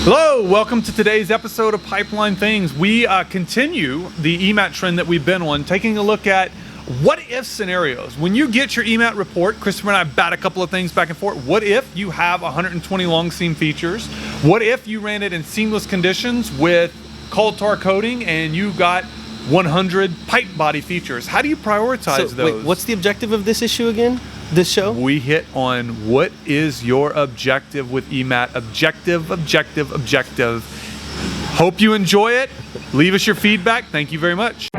Hello, welcome to today's episode of Pipeline Things. We continue the EMAT trend that we've been on, taking a look at what-if scenarios. When you get your EMAT report, Christopher and I bat a couple of things back and forth. What if you have 120 long seam features? What if you ran it in seamless conditions with coal tar coating and you got 100 pipe body features? How do you prioritize those? Wait, what's the objective of this issue again? This show? We hit on what is your objective with EMAT. Objective. Hope you enjoy it. Leave us your feedback. Thank you very much.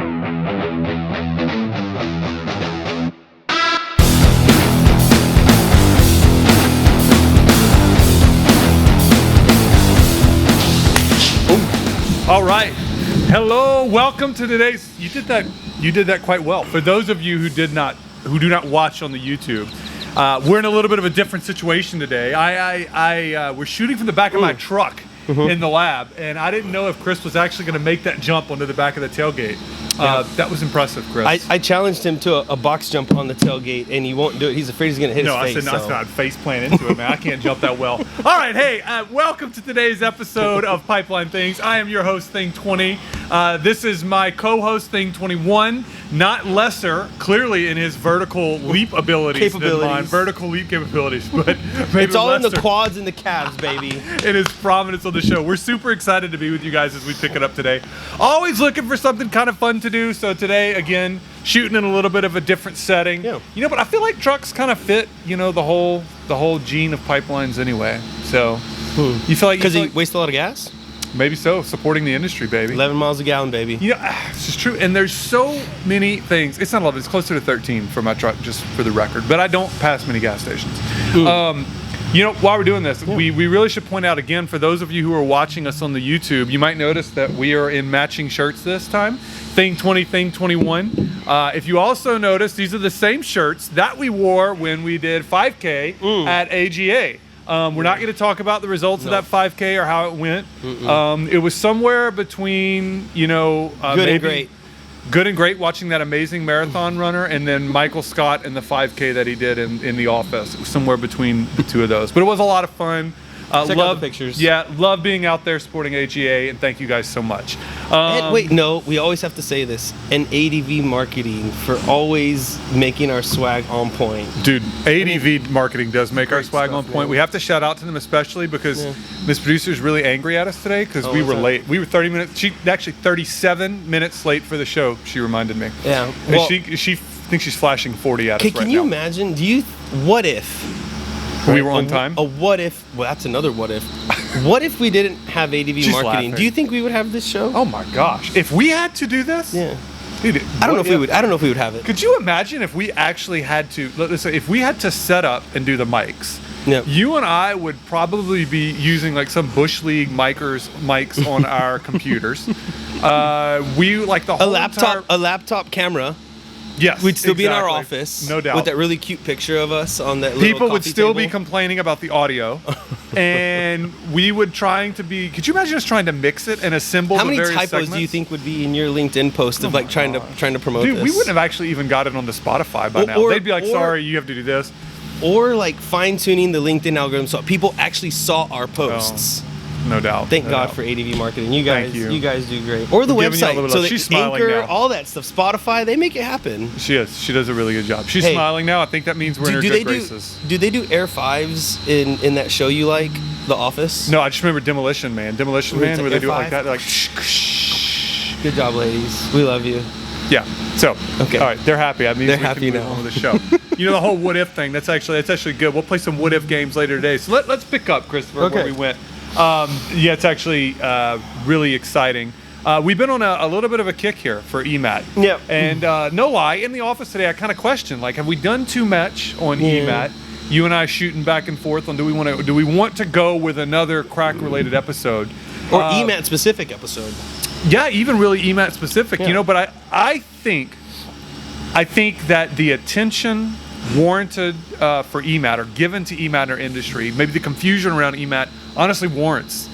All right. Hello. Welcome to today's. You did that quite well. For those of you who do not watch on the YouTube, we're in a little bit of a different situation today. We're shooting from the back of my truck in the lab, and I didn't know if Chris was actually going to make that jump onto the back of the tailgate. That was impressive, Chris. I challenged him to a box jump on the tailgate, and he won't do it. He's afraid he's going to hit his face. No, I said, no, it's not face plant into it, man. I can't jump that well. All right, hey, welcome to today's episode of Pipeline Things. I am your host, Thing20. This is my co-host, Thing21. Not lesser, clearly, in his vertical leap abilities than mine. Vertical leap capabilities, but maybe it's all lesser in the quads and the calves, baby. It is prominence on the show. We're super excited to be with you guys as we pick it up today. Always looking for something kind of fun to do. So today, again, shooting in a little bit of a different setting. Yeah. You know, but I feel like trucks kind of fit, the whole gene of pipelines anyway. So you feel like because he wastes a lot of gas. Maybe so. Supporting the industry, baby. 11 miles a gallon, baby. This is true. And there's so many things. It's not 11. It's closer to 13 for my truck, just for the record. But I don't pass many gas stations. While we're doing this, we really should point out again, for those of you who are watching us on the YouTube, you might notice that we are in matching shirts this time. Thing20, Thing21. If you also notice, these are the same shirts that we wore when we did 5K at AGA. We're not going to talk about the results of that 5K or how it went. It was somewhere between, good and great. Good and great, watching that amazing marathon runner, and then Michael Scott and the 5K that he did in the office. It was somewhere between the two of those. But it was a lot of fun. Check out the pictures. Yeah, love being out there supporting AGA, and thank you guys so much. We always have to say this. And ADV Marketing for always making our swag on point. Dude, ADV Marketing does make our swag on point. Yeah. We have to shout out to them especially because Miss Producer's really angry at us today because we were late. We were 30 minutes, 37 minutes late for the show, she reminded me. Yeah. Well, she thinks she's flashing 40 at us right now. Can you imagine, what if... We were on time? What if... Well, that's another what if. What if we didn't have ADV Marketing? Laughing. Do you think we would have this show? Oh my gosh. If we had to do this? Yeah. Dude, I don't know if we would have it. Could you imagine if we actually had to, let's say, if we had to set up and do the mics? Yep. You and I would probably be using like some Bush League mics on our computers. We like the whole a laptop camera. Yes, we'd still be in our office, no doubt, with that really cute picture of us on that. People would still be complaining about the audio, and we would trying to be. Could you imagine us trying to mix it and assemble? How many various typos segments? do you think would be in your LinkedIn post of trying to promote Dude, this? we wouldn't have actually even got it onto Spotify by now. They'd be like, "Sorry, you have to do this." Or like fine tuning the LinkedIn algorithm so people actually saw our posts. No doubt. Thank no God doubt. for ADV Marketing. You guys do great. Or the I'm giving you a little website. So she's the smiling Anchor, now. all that stuff, Spotify, they make it happen. She is. She does a really good job. She's smiling now. I think that means we're in her good graces. Do they do Air 5s in that show you like, The Office? No, I just remember Demolition Man. Where they do it like that. They're like, shh. Good job, ladies. We love you. Yeah. So, okay. All right, they're happy. I mean, they're happy now. On with the show. The whole what if thing. That's actually good. We'll play some what if games later today. So let's pick up, Christopher, where we went. It's actually really exciting. We've been on a little bit of a kick here for EMAT. Yep. And no lie, in the office today, I kind of questioned, have we done too much on EMAT? You and I shooting back and forth on do we want to go with another crack-related episode? Or EMAT specific episode. Yeah, even really EMAT specific, Yeah. But I think that the attention warranted for EMAT or given to EMAT in our industry, maybe the confusion around EMAT honestly warrants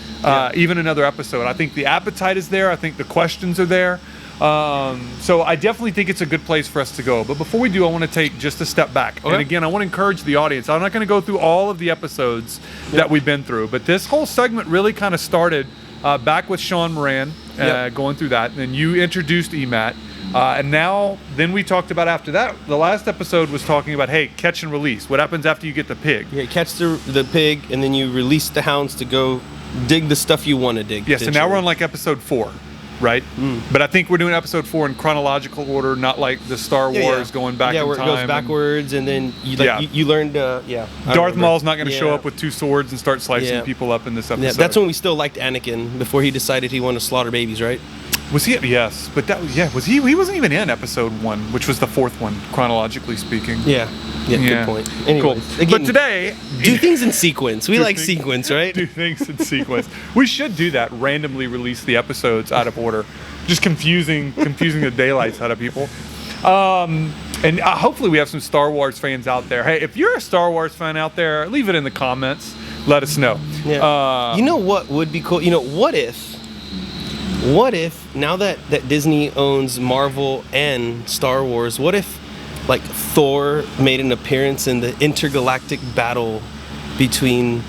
even another episode. I think the appetite is there. I think the questions are there. So I definitely think it's a good place for us to go. But before we do, I want to take just a step back. Okay. And again, I want to encourage the audience. I'm not going to go through all of the episodes that we've been through, but this whole segment really kind of started back with Sean Moran, going through that. And then you introduced EMAT. And now, then we talked about after that, the last episode was talking about, hey, catch and release. What happens after you get the pig? Yeah, catch the pig, and then you release the hounds to go dig the stuff you want to dig. Yeah, so now we're on like episode 4, right? But I think we're doing episode 4 in chronological order, not like the Star Wars going back in time. Yeah, where it goes backwards, and then you learned, Darth Maul's not going to show up with 2 swords and start slicing people up in this episode. Yeah, that's when we still liked Anakin, before he decided he wanted to slaughter babies, right? Was he? Yes, but was he? He wasn't even in episode 1, which was the 4th one, chronologically speaking. Yeah, good point. Anyways, cool. Again, but today, do things in sequence. We like sequence, right? Do things in sequence. We should do that. Randomly release the episodes out of order, just confusing the daylights out of people. And hopefully we have some Star Wars fans out there. Hey, if you're a Star Wars fan out there, leave it in the comments. Let us know. Yeah. You know what would be cool? You know, what if now that Disney owns Marvel and Star Wars, what if like Thor made an appearance in the intergalactic battle between,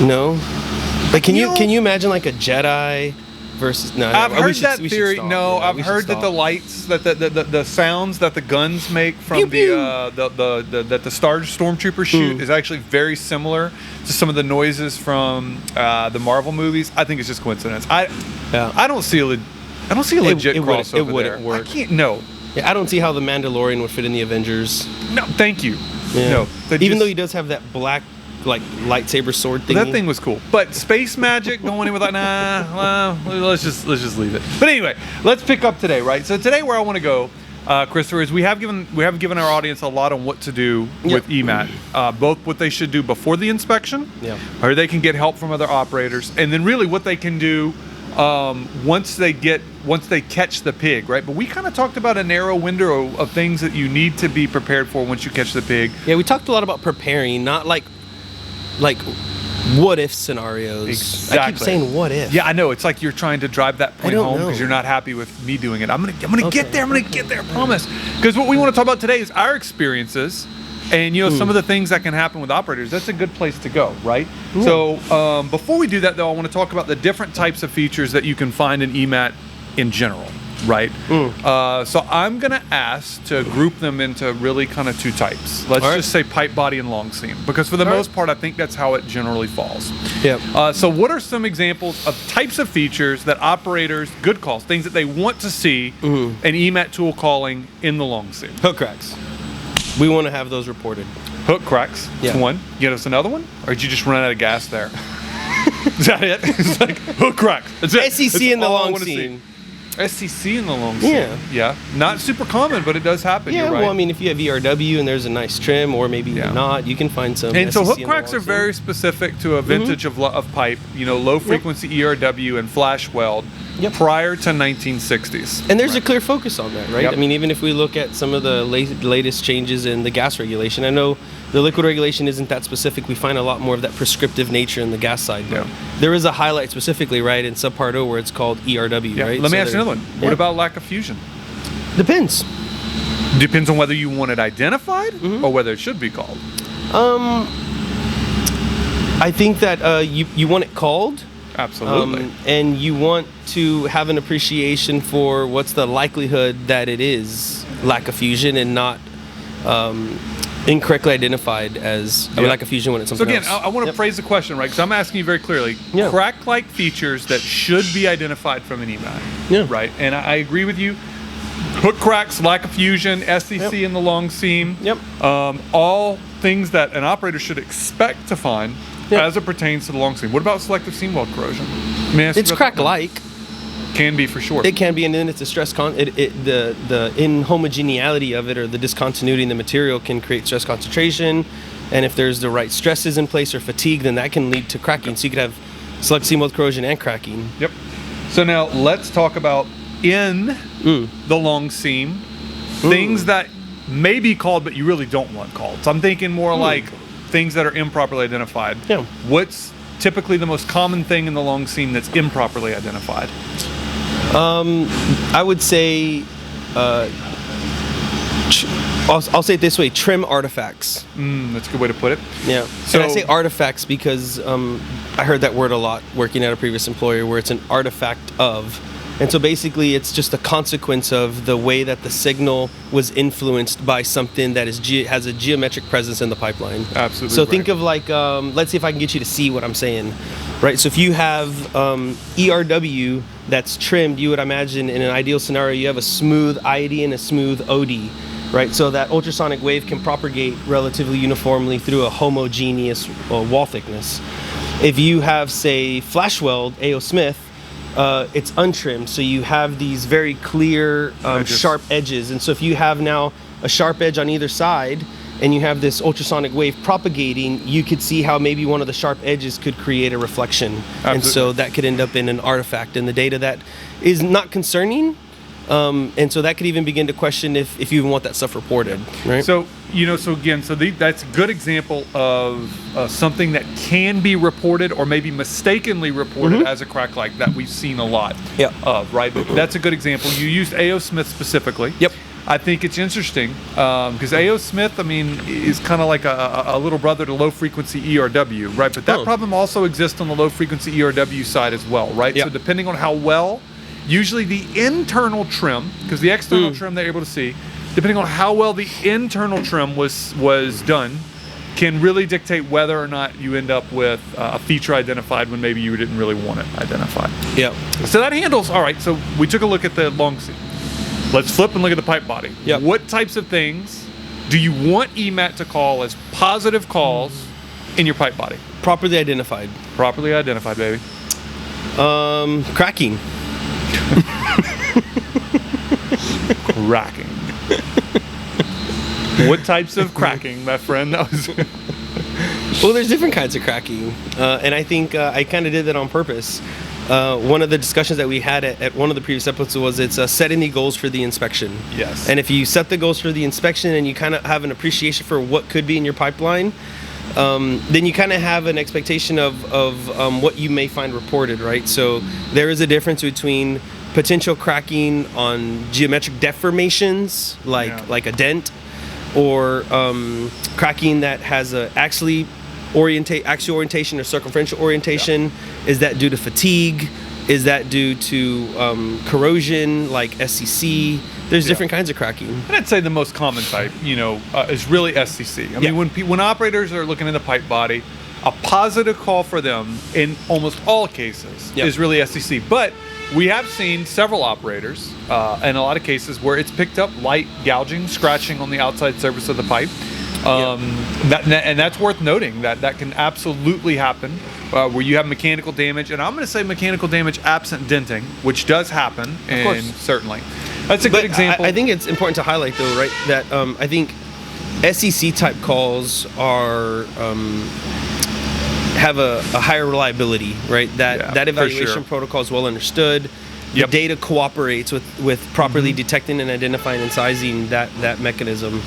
like can you imagine like a Jedi versus? No, I've heard that theory. I've heard that the lights, that the sounds that the guns make from that the Stormtroopers shoot is actually very similar to some of the noises from the Marvel movies. I think it's just coincidence. I don't see a legit crossover it wouldn't there. work. I can't. No. Yeah, I don't see how the Mandalorian would fit in the Avengers. No, thank you. Yeah. No, even though he does have that black like lightsaber sword thing. That thing was cool, but space magic going in with like let's just leave it. But anyway, let's pick up today, right? So today, where I want to go, Christopher, is we have given our audience a lot on what to do with EMAT, both what they should do before the inspection, or they can get help from other operators, and then really what they can do once they catch the pig, right? But we kind of talked about a narrow window of things that you need to be prepared for once you catch the pig. Yeah, we talked a lot about preparing, not like what if scenarios. Exactly. I keep saying what if. Yeah, I know. It's like you're trying to drive that point home because you're not happy with me doing it. I'm gonna get there. I'm gonna get there. I promise. Because what we want to talk about today is our experiences, and some of the things that can happen with operators. That's a good place to go, right? So before we do that, though, I want to talk about the different types of features that you can find in EMAT in general, right? So I'm gonna ask to group them into really kind of 2 types. Let's just say pipe body and long seam, because for the most part, I think that's how it generally falls. Yeah. So what are some examples of types of features that operators, good calls, things that they want to see an EMAT tool calling in the long seam? Hook cracks. We want to have those reported. Hook cracks. Yeah. That's one. You get us another one, or did you just run out of gas there? Is that it? It's like hook cracks. That's it. SEC in the long seam. SCC in the long seam. Yeah. Not super common, but it does happen. Yeah, you're right. well, I mean, if you have ERW and there's a nice trim, or maybe not, you can find some. And so SCC hook cracks are very specific to a vintage of pipe, low frequency ERW and flash weld prior to 1960s. And there's a clear focus on that, right? Yep. I mean, even if we look at some of the latest changes in the gas regulation, I know the liquid regulation isn't that specific. We find a lot more of that prescriptive nature in the gas side. But there is a highlight specifically, right, in subpart O where it's called ERW, right? Let me ask you another one. What about lack of fusion? Depends. Depends on whether you want it identified or whether it should be called. I think that you want it called. Absolutely. And you want to have an appreciation for what's the likelihood that it is lack of fusion and not incorrectly identified as lack of fusion when it's something else. So again, I want to phrase the question, right? Because I'm asking you very clearly. Crack-like features that should be identified from an EMAT. Right? And I agree with you. Hook cracks, lack of fusion, SCC in the long seam. All things that an operator should expect to find as it pertains to the long seam. What about selective seam weld corrosion? It's crack-like. Can be for sure. It can be, and then it's a stress the inhomogeneity of it, or the discontinuity in the material, can create stress concentration. And if there's the right stresses in place or fatigue, then that can lead to cracking. So you could have selective seam weld corrosion and cracking. So now let's talk about in the long seam things that may be called but you really don't want called. So I'm thinking more like things that are improperly identified. What's typically the most common thing in the long seam that's improperly identified? I would say, I'll say it this way: trim artifacts. That's a good way to put it. Yeah. So And I say artifacts because I heard that word a lot working at a previous employer, where it's an artifact of. And so basically, it's just a consequence of the way that the signal was influenced by something that has a geometric presence in the pipeline. Absolutely. So think of like, let's see if I can get you to see what I'm saying. Right. So if you have ERW that's trimmed, you would imagine in an ideal scenario, you have a smooth IAD and a smooth OD. Right. So that ultrasonic wave can propagate relatively uniformly through a homogeneous wall thickness. If you have, say, flash weld, A.O. Smith, it's untrimmed, so you have these very clear, sharp edges. And so if you have now a sharp edge on either side, and you have this ultrasonic wave propagating, you could see how maybe one of the sharp edges could create a reflection. Absolutely. And so that could end up in an artifact in the data that is not concerning. And so that could even begin to question if you even want that stuff reported, right? So, that's a good example of something that can be reported or maybe mistakenly reported as a crack like that we've seen a lot of, right? That's a good example. You used A.O. Smith specifically. Yep. I think it's interesting because A.O. Smith, is kind of like a little brother to low frequency ERW, right? But that problem also exists on the low frequency ERW side as well, right? Yep. So depending on how well, usually the internal trim, because the external trim they're able to see, depending on how well the internal trim was done, can really dictate whether or not you end up with a feature identified when maybe you didn't really want it identified. Yeah. So that handles, all right, so we took a look at the long C. Let's flip and look at the pipe body. Yep. What types of things do you want EMAT to call as positive calls in your pipe body? Properly identified. Properly identified, baby. Cracking. Cracking. What types of cracking, my friend? That was Well, there's different kinds of cracking, and I think I kind of did that on purpose. One of the discussions that we had at one of the previous episodes was it's setting the goals for the inspection. Yes. And if you set the goals for the inspection and you kind of have an appreciation for what could be in your pipeline, then you kind of have an expectation of what you may find reported, right? So there is a difference between potential cracking on geometric deformations, like a dent, or cracking that has a axial orientation or circumferential orientation. Yeah. Is that due to fatigue? Is that due to corrosion, like SCC? There's different kinds of cracking. And I'd say the most common type, is really SCC. I mean, when operators are looking in the pipe body, a positive call for them in almost all cases is really SCC. But we have seen several operators, in a lot of cases, where it's picked up light gouging, scratching on the outside surface of the pipe. And that's worth noting that can absolutely happen where you have mechanical damage, and I'm going to say mechanical damage absent denting, which does happen, and certainly that's a good example. I think it's important to highlight though, right, that I think SEC type calls are have a higher reliability, right? That evaluation protocol is well understood. The data cooperates with properly detecting and identifying and sizing that mechanism.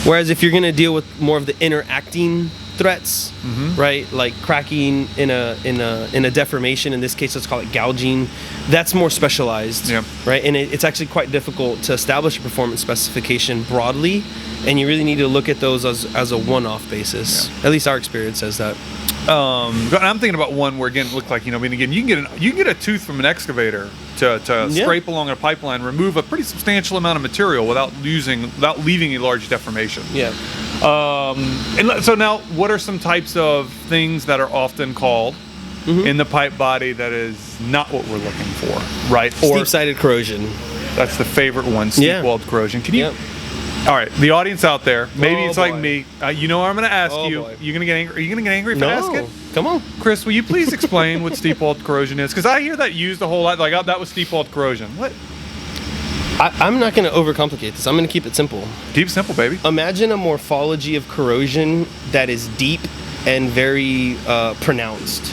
Whereas if you're going to deal with more of the interacting threats, right, like cracking in a deformation, in this case let's call it gouging, that's more specialized, right? And it's actually quite difficult to establish a performance specification broadly, and you really need to look at those as a one-off basis. At least our experience says that. I'm thinking about one where again it looked like you can get a tooth from an excavator to scrape along a pipeline, remove a pretty substantial amount of material without leaving a large deformation. And so now, what are some types of things that are often called in the pipe body that is not what we're looking for, right? Or steep-sided corrosion. That's the favorite one, steep-walled corrosion. Can you? All right, the audience out there, maybe it's like me. You know what I'm going to ask you. Boy. You're going to get angry. Are you going to get angry if I ask it? Come on. Chris, will you please explain what steep-walled corrosion is? Because I hear that used a whole lot. Like, oh, that was steep-walled corrosion. What? I'm not going to overcomplicate this. I'm going to keep it simple. Keep it simple, baby. Imagine a morphology of corrosion that is deep and very pronounced.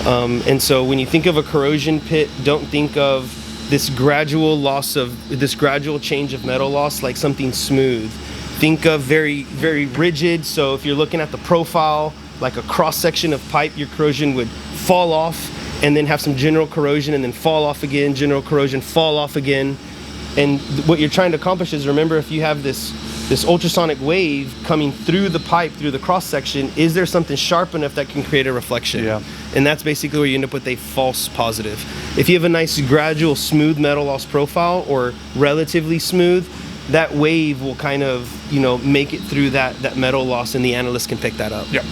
And so when you think of a corrosion pit, don't think of this gradual change of metal loss like something smooth. Think of very, very rigid. So if you're looking at the profile, like a cross section of pipe, your corrosion would fall off and then have some general corrosion and then fall off again, general corrosion, fall off again. And what you're trying to accomplish is, remember, if you have this ultrasonic wave coming through the pipe, through the cross section, is there something sharp enough that can create a reflection? Yeah. And that's basically where you end up with a false positive. If you have a nice gradual smooth metal loss profile, or relatively smooth, that wave will kind of, make it through that metal loss, and the analyst can pick that up. Yep.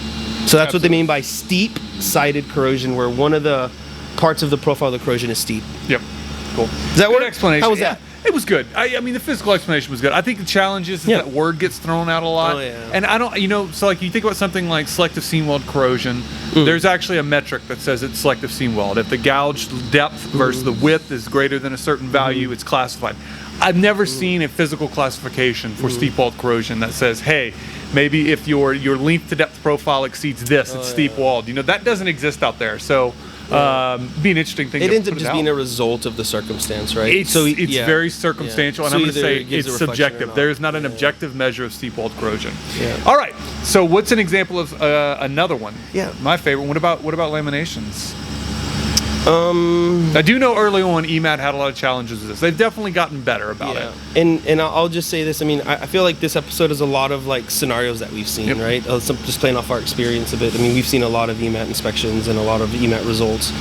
So that's what they mean by steep sided corrosion, where one of the parts of the profile of the corrosion is steep. Yep. Cool. Does that work? Good explanation. How was that? It was good. I mean, the physical explanation was good. I think the challenge is that word gets thrown out a lot. Oh, yeah. And I don't, so like you think about something like selective seam weld corrosion, there's actually a metric that says it's selective seam weld. If the gouge depth versus the width is greater than a certain value, it's classified. I've never seen a physical classification for steep walled corrosion that says, hey, maybe if your length to depth profile exceeds this, it's steep walled. That doesn't exist out there. So be an interesting thing. It to ends up put just out. being a result of the circumstance, right? It's very circumstantial, and So I'm going to either say it gives it's a reflection or subjective. not. There is not an objective measure of steep walled corrosion. Yeah. All right. So what's an example of another one? Yeah. My favorite. What about laminations? I do know early on EMAT had a lot of challenges with this. They've definitely gotten better about it. And I'll just say this. I mean, I feel like this episode is a lot of like scenarios that we've seen, right? Just playing off our experience a bit. I mean, we've seen a lot of EMAT inspections and a lot of EMAT results.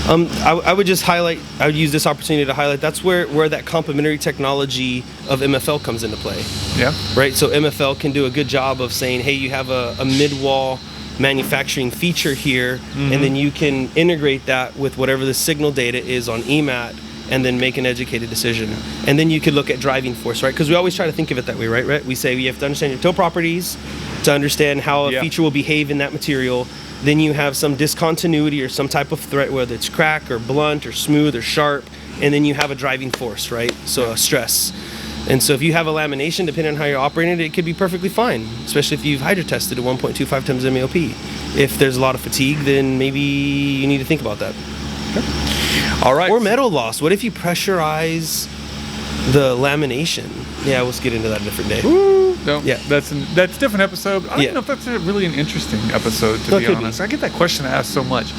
I would just highlight, I would use this opportunity to highlight, that's where that complementary technology of MFL comes into play. Yeah. Right? So MFL can do a good job of saying, hey, you have a mid-wall manufacturing feature here, and then you can integrate that with whatever the signal data is on EMAT, and then make an educated decision. And then you could look at driving force, right? Because we always try to think of it that way, right? We say you have to understand your toe properties to understand how a feature will behave in that material. Then you have some discontinuity or some type of threat, whether it's crack or blunt or smooth or sharp, and then you have a driving force, right? So a stress. And so if you have a lamination, depending on how you're operating it, it could be perfectly fine, especially if you've hydrotested at 1.25 times MAOP. If there's a lot of fatigue, then maybe you need to think about that. All right. Or metal loss. What if you pressurize the lamination? Yeah, let's get into that a different day. No, that's a different episode. I don't know if that's really an interesting episode, to be honest. I get that question asked so much.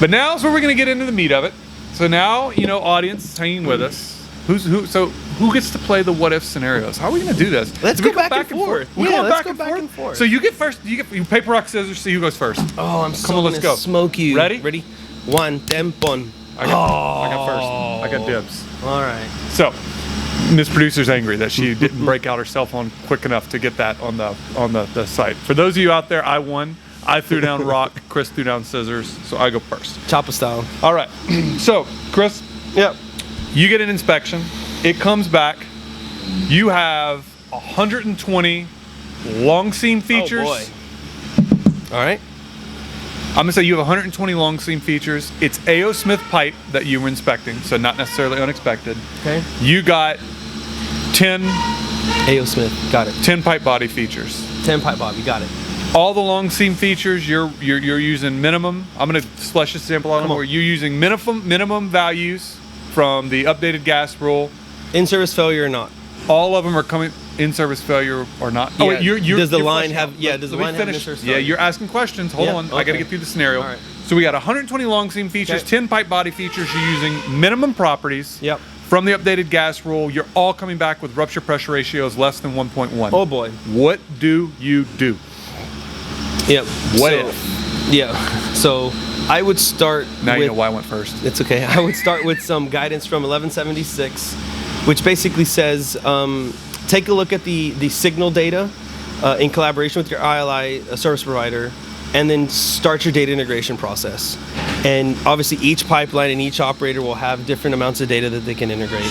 But now is where we're going to get into the meat of it. So now, audience hanging with us. Who gets to play the what if scenarios? How are we going to do this? Let's go back and forth. We're Yeah, going let's back go and back forth. and forth. So you get first. You paper, rock, scissors. See who goes first. Oh, I'm so let's go. Smoke you. Ready? Ready? One, tempon. I got first. I got dibs. All right. So, Miss Producer's angry that she didn't break out her cell phone quick enough to get that on the site. For those of you out there, I won. I threw down rock. Chris threw down scissors. So I go first. Choppa style. All right. So, Chris. Yep. You get an inspection. It comes back. You have 120 long seam features. Oh boy. All right. I'm going to say you have 120 long seam features. It's A.O. Smith pipe that you were inspecting, so not necessarily unexpected. Okay. You got 10 A.O. Smith. Got it. 10 pipe body features. 10 pipe bob. You got it. All the long seam features, you're using minimum. I'm going to flesh this sample out where you're using minimum values from the updated gas rule. In service failure or not? All of them are coming in service failure or not. Oh, wait, does the you're line fleshing have? out. Yeah, does the line have an in-service failure? Yeah, you're asking questions. Hold on, I got to get through the scenario. All right. So we got 120 long seam features, 10 pipe body features. You're using minimum properties. Yep. From the updated gas rule, you're all coming back with rupture pressure ratios less than 1.1. Oh boy. What do you do? Yep. What if? Yeah. So I would start. Now you know why I went first. It's okay. I would start with some guidance from 1176, which basically says, take a look at the signal data in collaboration with your ILI service provider, and then start your data integration process. And obviously each pipeline and each operator will have different amounts of data that they can integrate.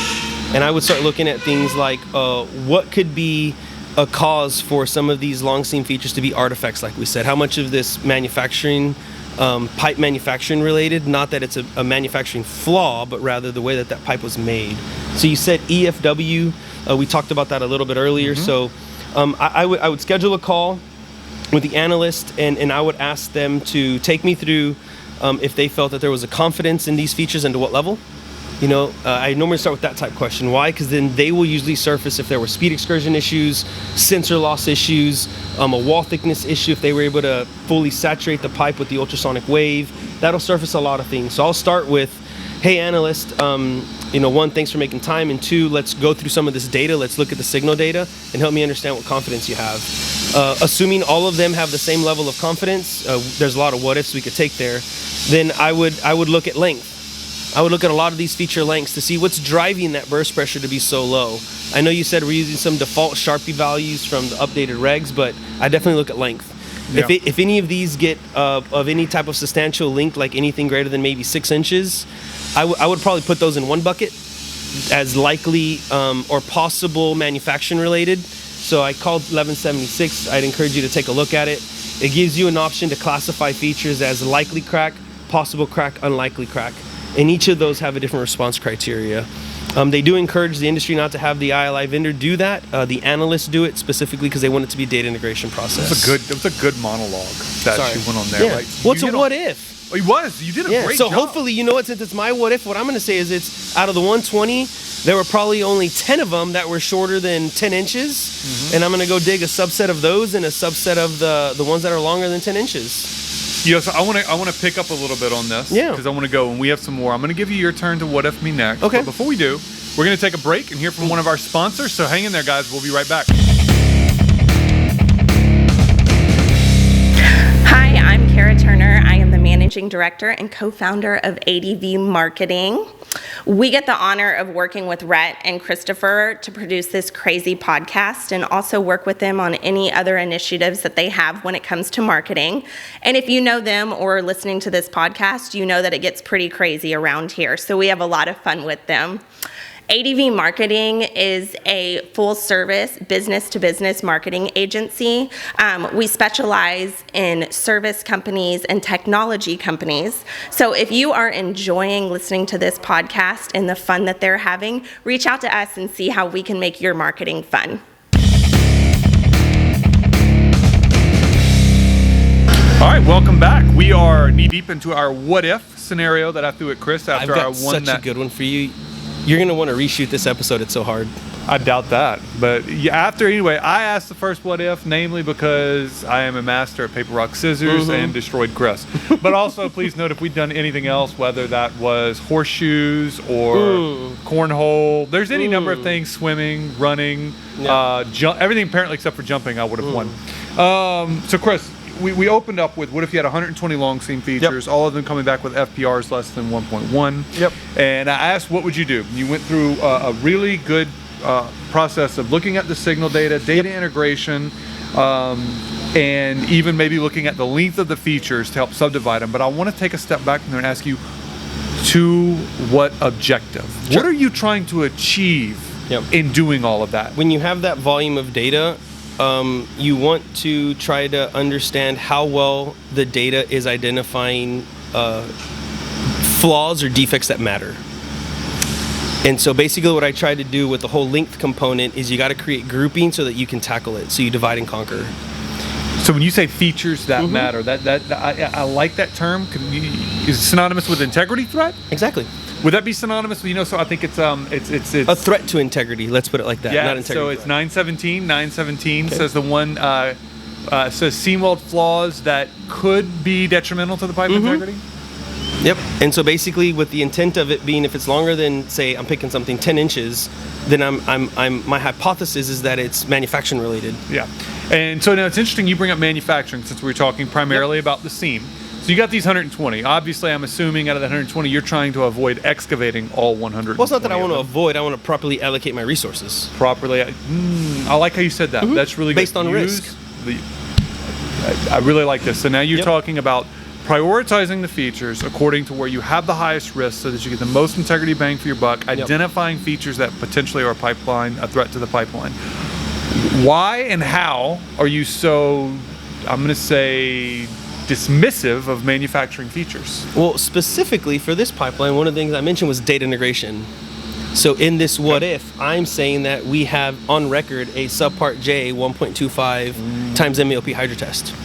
And I would start looking at things like what could be a cause for some of these long seam features to be artifacts, like we said. How much of this manufacturing, pipe manufacturing related, not that it's a manufacturing flaw, but rather the way that pipe was made. So you said EFW, we talked about that a little bit earlier. So I would schedule a call with the analyst, and I would ask them to take me through if they felt that there was a confidence in these features and to what level. I normally start with that type question. Why? Because then they will usually surface if there were speed excursion issues, sensor loss issues, a wall thickness issue, if they were able to fully saturate the pipe with the ultrasonic wave. That'll surface a lot of things. So I'll start with, hey, analyst, one, thanks for making time, and two, let's go through some of this data. Let's look at the signal data and help me understand what confidence you have. Assuming all of them have the same level of confidence, there's a lot of what ifs we could take there. Then I would look at length. I would look at a lot of these feature lengths to see what's driving that burst pressure to be so low. I know you said we're using some default Sharpie values from the updated regs, but I definitely look at length. Yeah. If any of these get of any type of substantial length, like anything greater than maybe 6 inches, I would probably put those in one bucket as likely or possible manufacturing related. So I called 1176. I'd encourage you to take a look at it. It gives you an option to classify features as likely crack, possible crack, unlikely crack. And each of those have a different response criteria. They do encourage the industry not to have the ILI vendor do that. The analysts do it specifically because they want it to be a data integration process. That was a good monologue that you went on there. Yeah. Right? What's a what if? Oh, it was. You did a great so job. Hopefully, since it's my what if, what I'm going to say is it's out of the 120, there were probably only 10 of them that were shorter than 10 inches. Mm-hmm. And I'm going to go dig a subset of those and a subset of the ones that are longer than 10 inches. So I want to pick up a little bit on this because I want to go, and we have some more. I'm going to give you your turn to what if me next. Okay. But before we do, we're going to take a break and hear from one of our sponsors. So hang in there, guys. We'll be right back. Hi, I'm Kara Turner. I am the Managing Director and co-founder of ADV Marketing. We get the honor of working with Rhett and Christopher to produce this crazy podcast and also work with them on any other initiatives that they have when it comes to marketing. And if you know them or are listening to this podcast, you know that it gets pretty crazy around here. So we have a lot of fun with them. ADV Marketing is a full-service business-to-business marketing agency. We specialize in service companies and technology companies. So if you are enjoying listening to this podcast and the fun that they're having, reach out to us and see how we can make your marketing fun. All right, welcome back. We are knee-deep into our what-if scenario that I threw at Chris after I've got such a good one for you. You're going to want to reshoot this episode. It's so hard. I doubt that. But anyway, I asked the first what if, namely because I am a master at paper, rock, scissors and destroyed Chris. But also, please note if we've done anything else, whether that was horseshoes or cornhole, there's any number of things, swimming, running, everything apparently except for jumping, I would have won. So Chris, we opened up with what if you had 120 long seam features, all of them coming back with FPRs less than 1.1. Yep. And I asked, what would you do? You went through a really good process of looking at the signal data, integration, and even maybe looking at the length of the features to help subdivide them. But I want to take a step back from there and ask you, to what objective? Sure. What are you trying to achieve in doing all of that? When you have that volume of data, you want to try to understand how well the data is identifying flaws or defects that matter. And so basically what I try to do with the whole length component is you got to create grouping so that you can tackle it. So you divide and conquer. So when you say features that matter, I like that term. Is it synonymous with integrity threat? Exactly. Would that be synonymous? So I think it's a threat to integrity. Let's put it like that. Yeah. Not integrity. So it's 917. 917 says the one says seam weld flaws that could be detrimental to the pipe integrity. Yep. And so basically, with the intent of it being, if it's longer than, say, I'm picking something 10 inches, then my hypothesis is that it's manufacturing related. Yeah. And so now it's interesting you bring up manufacturing since we're talking primarily about the seam. So you got these 120. Obviously, I'm assuming out of that 120, you're trying to avoid excavating all 100. Well, it's not that I want to avoid. I want to properly allocate my resources. Properly. I like how you said that. That's really good. Based on risk. I really like this. So now you're talking about prioritizing the features according to where you have the highest risk so that you get the most integrity bang for your buck, identifying features that potentially are a threat to the pipeline. Why and how are you so, I'm going to say, dismissive of manufacturing features? Well, specifically for this pipeline, one of the things I mentioned was data integration. So in this what if, I'm saying that we have on record a subpart J 1.25 times MAOP hydrotest.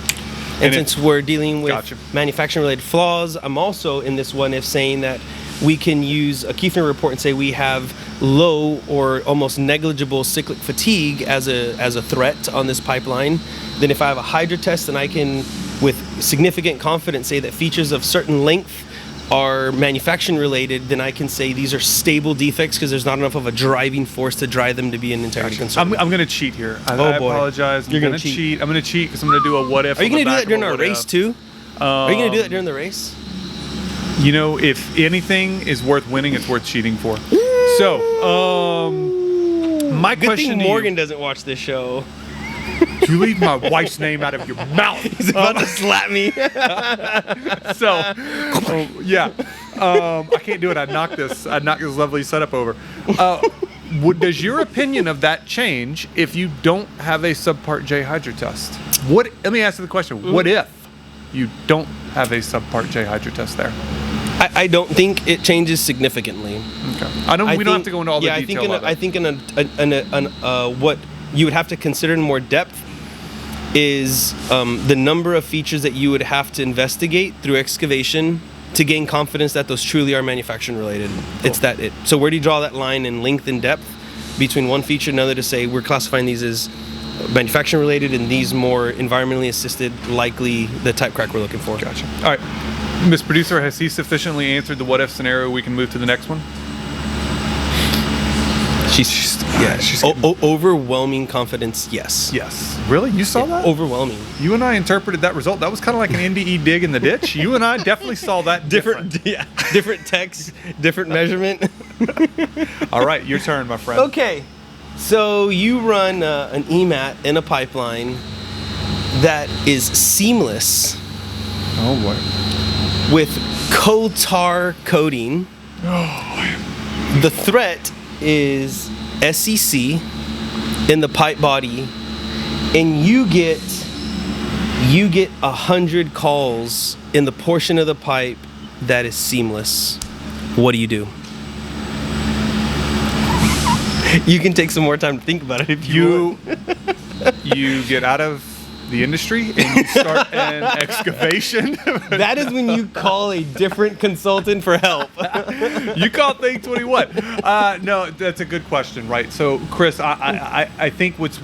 And since we're dealing with manufacturing related flaws, I'm also in this one if saying that we can use a key frame report and say we have low or almost negligible cyclic fatigue as a threat on this pipeline. Then if I have a hydrotest, then I can, with significant confidence, say that features of certain length are manufacturing related, then I can say these are stable defects because there's not enough of a driving force to drive them to be an integrity concern. I'm going to cheat here. I boy. apologize. You're going gonna to cheat. cheat. I'm going to cheat because I'm going to do a what if. Are you going to do that during our what race if. too? Are you going to do that during the race? You know, if anything is worth winning, it's worth cheating for. So, my Good question thing to Morgan you, doesn't watch this show. you leave my wife's name out of your mouth. He's about to slap me. So, yeah, I can't do it. I'd knock this lovely setup over. Does your opinion of that change if you don't have a subpart J hydrotest? Let me ask you the question. What if you don't have a subpart J hydrotest there? I don't think it changes significantly. Okay. We don't have to go into all the detail of it. I think what you would have to consider in more depth is the number of features that you would have to investigate through excavation to gain confidence that those truly are manufacturing related. Cool. It's that it. So where do you draw that line in length and depth between one feature and another to say we're classifying these as manufacturing related and these more environmentally assisted, likely the type crack we're looking for? Gotcha. All right. Ms. Producer, has he sufficiently answered the what if scenario? We can move to the next one. She's overwhelming confidence. Yes. Yes. Really? You saw that? Overwhelming. You and I interpreted that result. That was kind of like an NDE dig in the ditch. You and I definitely saw that different. Different text, different measurement. All right, your turn, my friend. Okay. So you run an EMAT in a pipeline that is seamless. Oh boy. With coal tar coating. Oh. The threat is SEC in the pipe body, and you get 100 calls in the portion of the pipe that is seamless. What do you do? You can take some more time to think about it if you want. You get out of the industry and you start an excavation. That is when you call a different consultant for help. You call thing 21. No, that's a good question, right? So, Chris, I think what's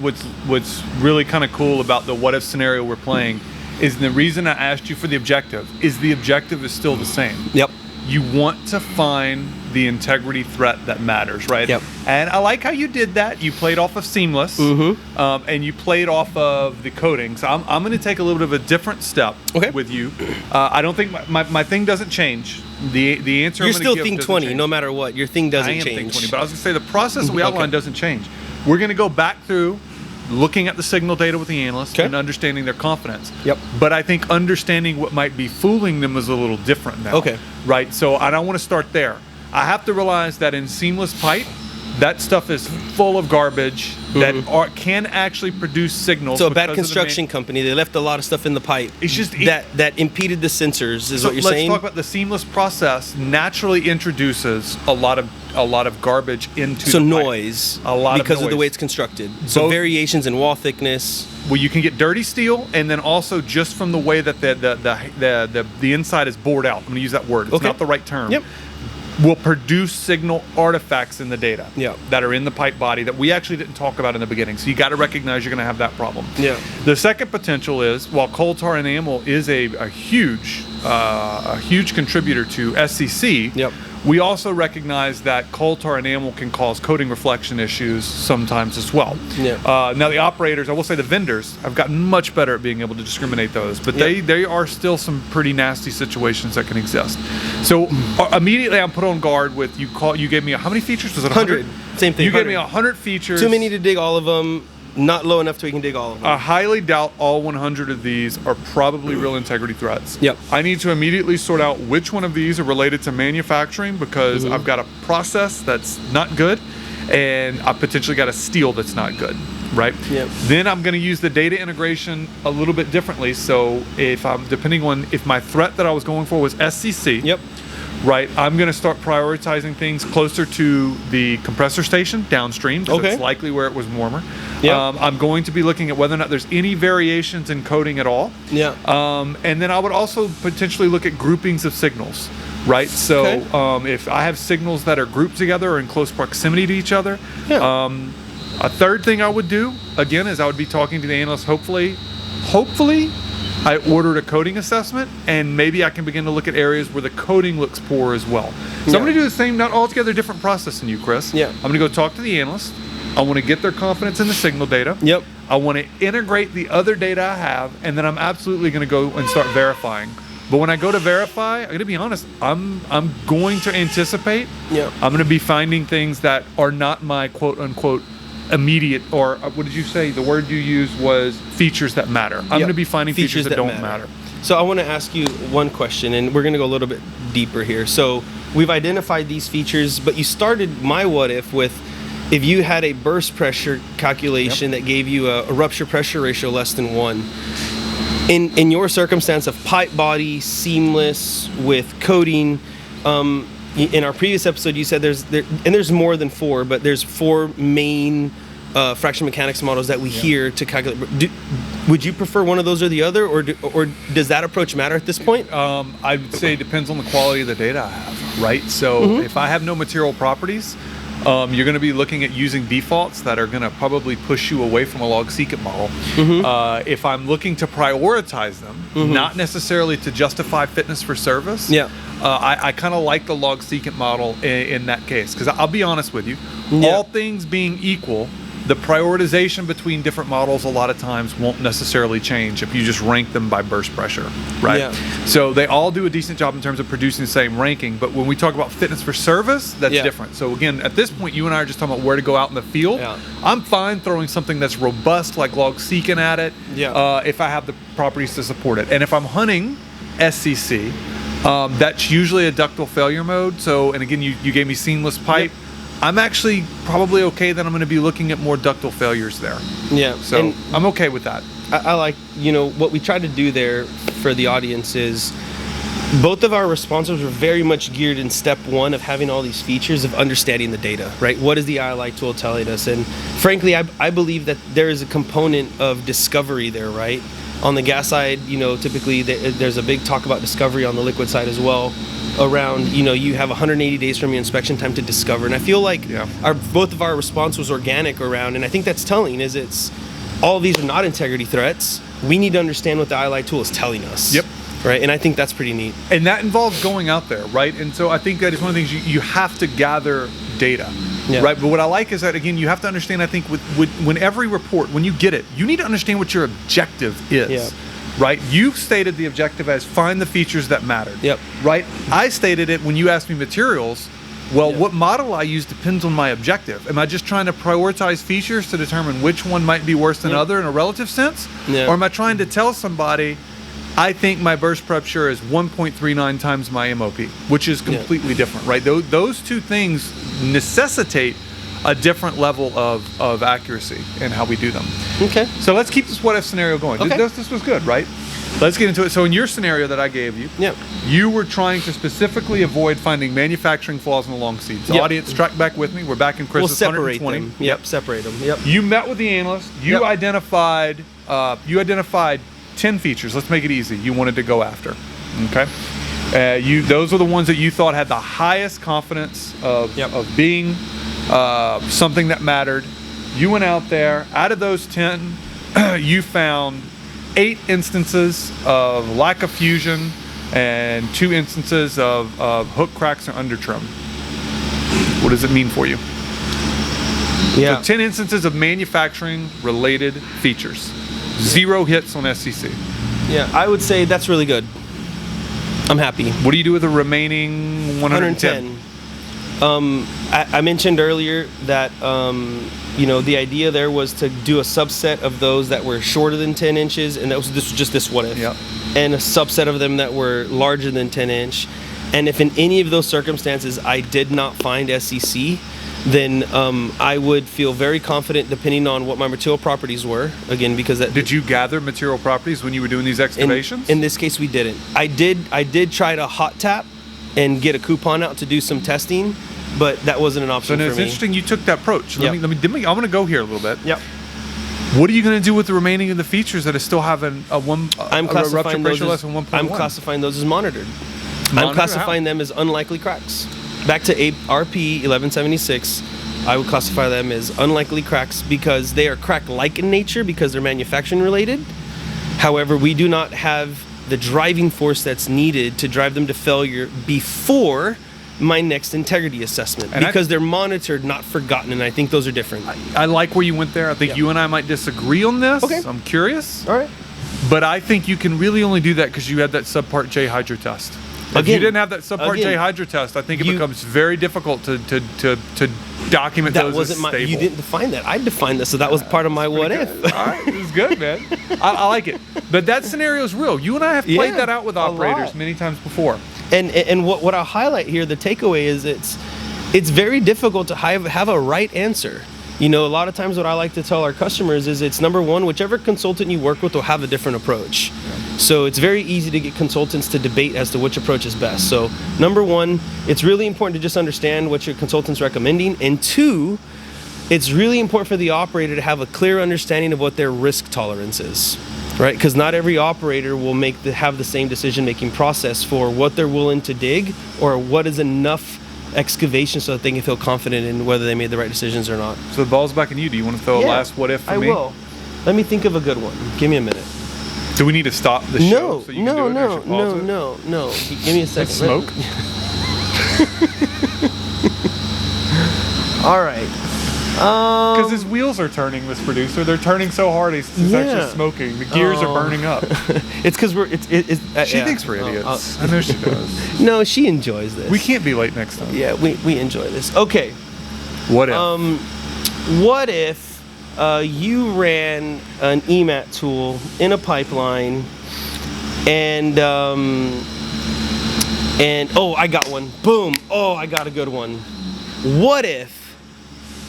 really kind of cool about the what if scenario we're playing is the reason I asked you for the objective is still the same. Yep. You want to find the integrity threat that matters, right? Yep. And I like how you did that. You played off of seamless, and you played off of the coating. So I'm going to take a little bit of a different step with you. I don't think my thing doesn't change. The answer You're I'm still give thing 20, change. No matter what. Your thing doesn't change. I am thing 20, but I was going to say the process that we outlined doesn't change. We're going to go back through looking at the signal data with the analyst and understanding their confidence. Yep. But I think understanding what might be fooling them is a little different now. Okay. Right? So I don't want to start there. I have to realize that in seamless pipe, that stuff is full of garbage that can actually produce signals. So a bad construction company, they left a lot of stuff in the pipe. It's just that impeded the sensors. Is what you're saying? Let's talk about the seamless process. Naturally introduces a lot of garbage into the noise. Pipe. A lot because of the way it's constructed. So variations in wall thickness. Well, you can get dirty steel, and then also just from the way that the inside is bored out. I'm going to use that word. It's not the right term. Yep. Will produce signal artifacts in the data that are in the pipe body that we actually didn't talk about in the beginning. So you got to recognize you're going to have that problem. Yeah. The second potential is while coal tar enamel is a huge contributor to SEC. Yep. We also recognize that coal tar enamel can cause coating reflection issues sometimes as well. Yeah. Now the operators, I will say the vendors, have gotten much better at being able to discriminate those, but they are still some pretty nasty situations that can exist. So immediately I'm put on guard with you gave me how many features? Was it 100? Same thing. You gave me 100 features. Too many to dig all of them. Not low enough to we can dig all of them. I highly doubt all 100 of these are probably real integrity threats. Yep. I need to immediately sort out which one of these are related to manufacturing because I've got a process that's not good and I potentially got a steel that's not good, right? Yep. Then I'm going to use the data integration a little bit differently. So depending on if my threat that I was going for was SCC. Yep. Right, I'm going to start prioritizing things closer to the compressor station downstream because it's likely where it was warmer. Yep. I'm going to be looking at whether or not there's any variations in coding at all. Yeah. And then I would also potentially look at groupings of signals. right? So Okay. if I have signals that are grouped together or in close proximity to each other, Yeah. a third thing I would do, again, is I would be talking to the analyst. Hopefully, I ordered a coding assessment, and maybe I can begin to look at areas where the coding looks poor as well. So Yeah. I'm going to do the same, not altogether different process than you, Chris. Yeah. I'm going to go talk to the analyst. I want to get their confidence in the signal data. Yep. I want to integrate the other data I have, and then I'm absolutely going to go and start verifying. But when I go to verify, I'm going to be honest, I'm going to anticipate. Yeah. I'm going to be finding things that are not my quote unquote immediate, or what did you say? The word you used was features that matter. I'm going to be finding features that don't matter. So I want to ask you one question, and we're going to go a little bit deeper here. So we've identified these features, but you started my what if with if you had a burst pressure calculation that gave you a rupture pressure ratio less than 1. In your circumstance of pipe body, seamless, with coating, in our previous episode you said there's more than 4, but there's 4 main fraction mechanics models that we hear to calculate. Would you prefer one of those or the other, or does that approach matter at this point? I would say it depends on the quality of the data I have, right? So if I have no material properties, you're going to be looking at using defaults that are going to probably push you away from a log secant model. If I'm looking to prioritize them, not necessarily to justify fitness for service, I kind of like the log secant model in that case, because I'll be honest with you, all things being equal, the prioritization between different models a lot of times won't necessarily change if you just rank them by burst pressure, right? Yeah. So they all do a decent job in terms of producing the same ranking, but when we talk about fitness for service, that's different. So again, at this point, you and I are just talking about where to go out in the field. I'm fine throwing something that's robust like log secant at it if I have the properties to support it. And if I'm hunting SCC, that's usually a ductile failure mode. So, and again, you gave me seamless pipe. I'm actually probably okay that I'm going to be looking at more ductile failures there. Yeah. So and I'm okay with that. I like, what we tried to do there for the audience is both of our responses were very much geared in step 1 of having all these features of understanding the data, right? What is the ILI tool telling us? And frankly, I believe that there is a component of discovery there, right? On the gas side, typically there's a big talk about discovery on the liquid side as well. Around, you have 180 days from your inspection time to discover, and I feel like both of our response was organic around, and I think that's telling. Is it's all of these are not integrity threats. We need to understand what the ILI tool is telling us. Yep. Right, and I think that's pretty neat. And that involves going out there, right? And so I think that is one of the things you have to gather data, right? But what I like is that, again, you have to understand, I think, with when every report, when you get it, you need to understand what your objective is. Right? You stated the objective as find the features that mattered. Right? I stated it when you asked me materials. Well, what model I use depends on my objective. Am I just trying to prioritize features to determine which one might be worse than other in a relative sense? Or am I trying to tell somebody, I think my burst pressure is 1.39 times my MOP, which is completely different, right? Those two things necessitate a different level of accuracy in how we do them. Okay. So let's keep this what if scenario going. Okay. This was good, right? Let's get into it. So in your scenario that I gave you, you were trying to specifically avoid finding manufacturing flaws in the long seeds. Audience, track back with me. We're back in Chris's 120. Them. Separate them. You met with the analyst. You identified 10 features. Let's make it easy. You wanted to go after. Okay. Those are the ones that you thought had the highest confidence of being something that mattered. You went out there. Out of those 10, you found 8 instances of lack of fusion and 2 instances of hook cracks or under trim. What does it mean for you? So 10 instances of manufacturing related features. 0 hits on SCC. I would say that's really good. I'm happy. What do you do with the remaining 110? I mentioned earlier that the idea there was to do a subset of those that were shorter than 10 inches, and this was just this what if, and a subset of them that were larger than 10 inch. And if in any of those circumstances I did not find SCC, then I would feel very confident depending on what my material properties were. Again, because did you gather material properties when you were doing these excavations? In this case, we didn't. I did try to hot tap and get a coupon out to do some testing, but that wasn't an option for me. So it's interesting you took that approach. I'm going to go here a little bit. What are you going to do with the remaining of the features that are still having a rupture pressure less than 1.1? I'm classifying those as monitored. I'm classifying them as unlikely cracks. Back to RP 1176, I would classify them as unlikely cracks because they are crack-like in nature because they're manufacturing related. However, we do not have the driving force that's needed to drive them to failure before my next integrity assessment, and because they're monitored, not forgotten, and I think those are different. I like where you went there. I think you and I might disagree on this. Okay. I'm curious. All right. But I think you can really only do that because you had that subpart J hydrotest. If you didn't have that subpart J hydrotest, I think it becomes very difficult to document that those wasn't as my. stable. You didn't define that. I defined this, so that was part of my what if. All right, it was good, man. I like it. But that scenario is real. You and I have played that out with operators many times before. And what I'll highlight here, the takeaway is it's very difficult to have a right answer. You know, a lot of times what I like to tell our customers is it's number one, whichever consultant you work with will have a different approach. Yeah. So it's very easy to get consultants to debate as to which approach is best. So number one, it's really important to just understand what your consultant's recommending. And two, it's really important for the operator to have a clear understanding of what their risk tolerance is. Right, because not every operator will have the same decision-making process for what they're willing to dig or what is enough excavation so that they can feel confident in whether they made the right decisions or not. So the ball's back in you. Do you want to throw a last what if for me? I will. Let me think of a good one. Give me a minute. Do we need to stop the show so you can do it? No. Give me a second. Smoke? All right. Because his wheels are turning, this producer. They're turning so hard, he's actually smoking. The gears are burning up. It's because she thinks we're idiots. I know she does. No, she enjoys this. We can't be late next time. Yeah, we enjoy this. Okay. What if? What if you ran an EMAT tool in a pipeline and I got one. Boom. Oh, I got a good one. What if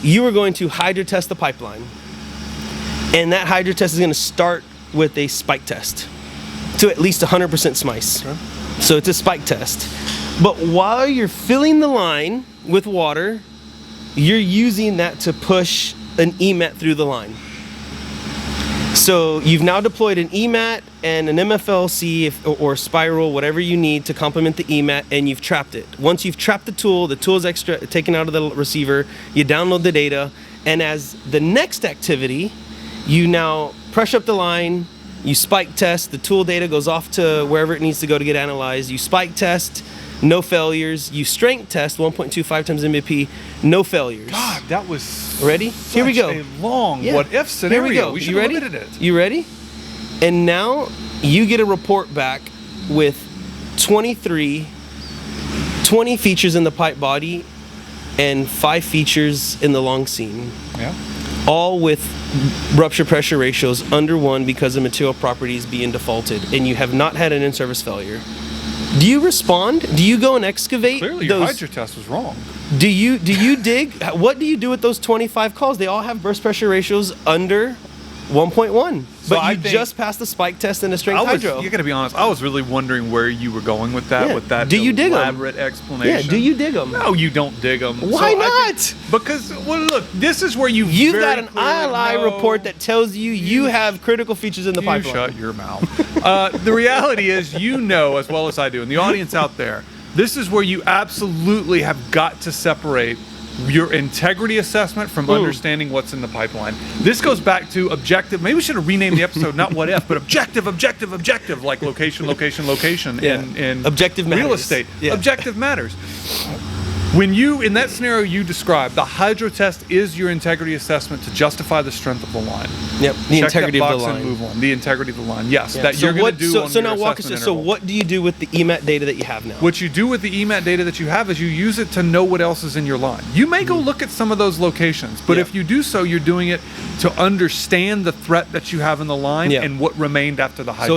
you were going to hydrotest the pipeline, and that hydrotest is going to start with a spike test to at least 100% smice. Okay. So it's a spike test. But while you're filling the line with water, you're using that to push an EMAT through the line. So you've now deployed an EMAT and an MFLC or spiral, whatever you need to complement the EMAT, and you've trapped it. Once you've trapped the tool is taken out of the receiver, you download the data, and as the next activity, you now pressure up the line, you spike test, the tool data goes off to wherever it needs to go to get analyzed, you spike test, no failures, you strength test, 1.25 times MVP, no failures. God, that was ready? Here we go. A long what if scenario. Here we go. We should you ready? have limited it. You ready? And now you get a report back with 20 features in the pipe body and 5 features in the long seam. Yeah. All with rupture pressure ratios under 1 because of material properties being defaulted, and you have not had an in-service failure. Do you respond? Do you go and excavate? Clearly your hydrotest was wrong. Do you dig? What do you do with those 25 calls? They all have burst pressure ratios under 1.1. So but you just passed the spike test and a strength hydro. You got to be honest. I was really wondering where you were going with that. Yeah. With that do you dig elaborate explanation. Yeah. Do you dig them? No, you don't dig them. Why not? Because look, this is where you've got an ILI report that tells you have critical features in the pipeline. Shut your mouth. The reality is, you know as well as I do, and the audience out there, this is where you absolutely have got to separate your integrity assessment from understanding what's in the pipeline. This goes back to objective. Maybe we should have renamed the episode not what if, but objective, like location, and objective matters. Real estate. Yeah. Objective matters. When you, in that scenario you described, the hydrotest is your integrity assessment to justify the strength of the line. Yep, the Check integrity that of box the line. And move on. The integrity of the line. Yes, Yeah. that So you're going to do on so your now walk us assessment through. So interval. what do you do with the EMAT data that you have now? What you do with the EMAT data that you have is you use it to know what else is in your line. You may go look at some of those locations, but if you do so, you're doing it to understand the threat that you have in the line and what remained after the hydrotest. So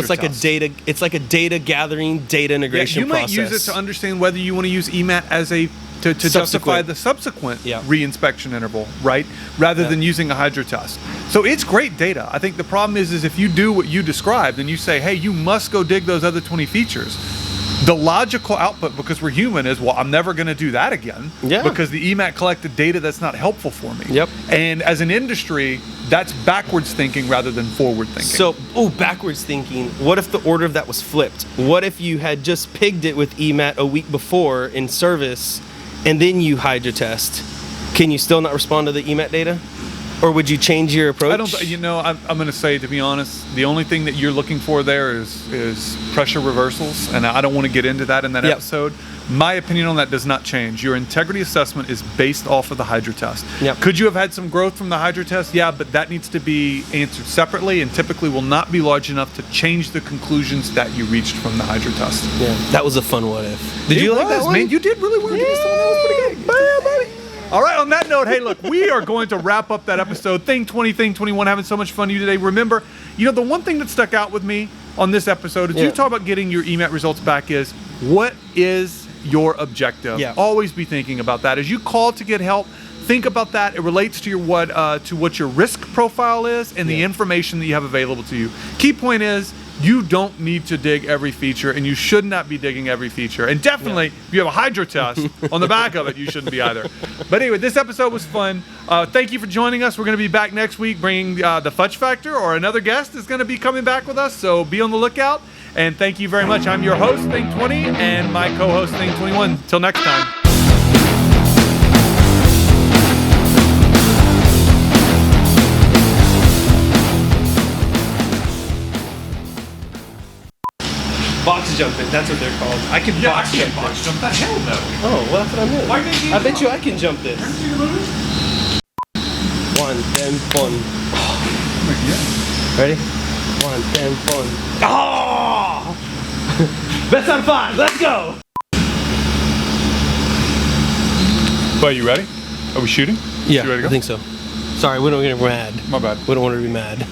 it's like a data gathering, data integration process. You might use it to understand whether you want to use EMAT as a to justify the subsequent re-inspection interval, right? Rather than using a hydrotest. So it's great data. I think the problem is if you do what you described and you say, hey, you must go dig those other 20 features, The logical output, because we're human, is, well, I'm never going to do that again. Yeah. Because the EMAT collected data that's not helpful for me. Yep. And as an industry, that's backwards thinking rather than forward thinking. So, backwards thinking. What if the order of that was flipped? What if you had just pigged it with EMAT a week before in service, and then you hydrotest? Can you still not respond to the EMAT data? Or would you change your approach? I don't. I'm going to say, to be honest, the only thing that you're looking for there is pressure reversals, and I don't want to get into that in that episode. My opinion on that does not change. Your integrity assessment is based off of the hydrotest. Yep. Could you have had some growth from the hydrotest? Yeah, but that needs to be answered separately, and typically will not be large enough to change the conclusions that you reached from the hydrotest. Yeah, that was a fun what if. Did you like that one? Man, you did really well. Give me some. That was pretty good. Buddy. All right, on that note, hey, look, we are going to wrap up that episode. Thing 20, Thing 21, having so much fun with you today. Remember, the one thing that stuck out with me on this episode is you talk about getting your EMAT results back is, what is your objective? Yeah. Always be thinking about that. As you call to get help, think about that. It relates to your what your risk profile is and the information that you have available to you. Key point is, you don't need to dig every feature, and you should not be digging every feature. And definitely, if you have a hydrotest on the back of it, you shouldn't be either. But anyway, this episode was fun. Thank you for joining us. We're going to be back next week bringing the Fudge Factor, or another guest is going to be coming back with us, so be on the lookout. And thank you very much. I'm your host, Thing 20, and my co-host, Thing 21. Till next time. Box jumping, that's what they're called. I can box jump. box jump that. Hell no. Oh, well, that's what I meant. Why didn't you I bet you I can jump this. One, then, one. Ready? One, then, one. Oh! Best out of 5, let's go! But you ready? Are we shooting? Yeah, You ready to go? I think so. Sorry, we don't get mad. My bad. We don't want her to be mad.